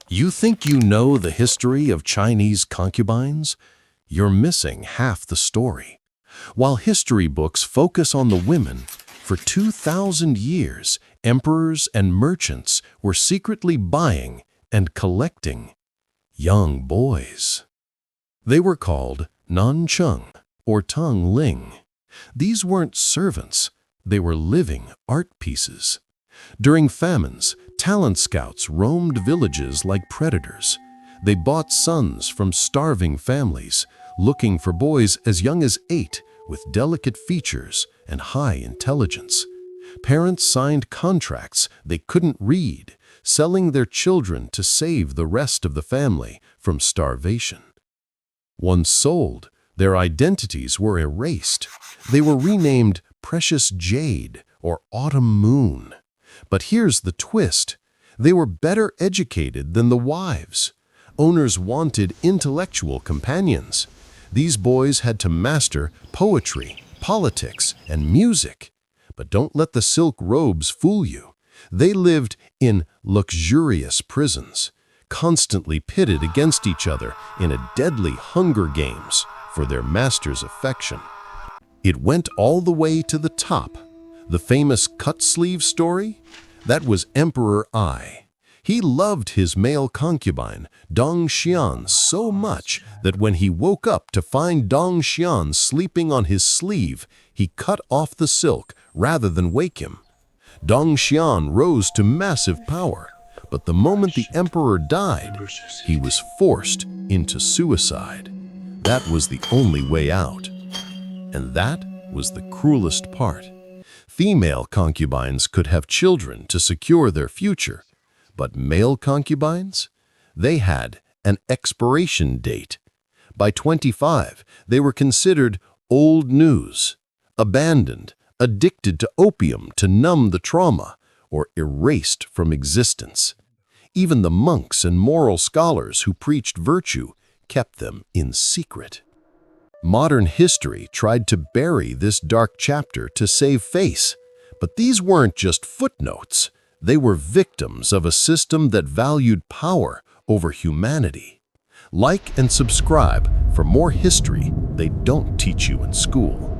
You think you know the history of Chinese concubines? You're missing half the story. While history books focus on the women, for 2,000 years, emperors and merchants were secretly buying and collecting young boys. They were called nancheng or tongue ling. These weren't servants, they were living art pieces. During famines, talent scouts roamed villages like predators. They bought sons from starving families, looking for boys as young as 8 with delicate features and high intelligence. Parents signed contracts they couldn't read, selling their children to save the rest of the family from starvation. Once sold, their identities were erased. They were renamed Precious Jade or Autumn Moon. But here's the twist. They were better educated than the wives. Owners wanted intellectual companions. These boys had to master poetry, politics, and music. But don't let the silk robes fool you. They lived in luxurious prisons, constantly pitted against each other in a deadly Hunger Games for their master's affection. It went all the way to the top. The famous cut-sleeve story? That was Emperor Ai. He loved his male concubine, Dong Xian, so much that when he woke up to find Dong Xian sleeping on his sleeve, he cut off the silk rather than wake him. Dong Xian rose to massive power, but the moment the emperor died, he was forced into suicide. That was the only way out. And that was the cruelest part. Female concubines could have children to secure their future, but male concubines? They had an expiration date. By 25, they were considered old news, abandoned, addicted to opium to numb the trauma, or erased from existence. Even the monks and moral scholars who preached virtue kept them in secret. Modern history tried to bury this dark chapter to save face, but these weren't just footnotes. They were victims of a system that valued power over humanity. Like and subscribe for more history they don't teach you in school.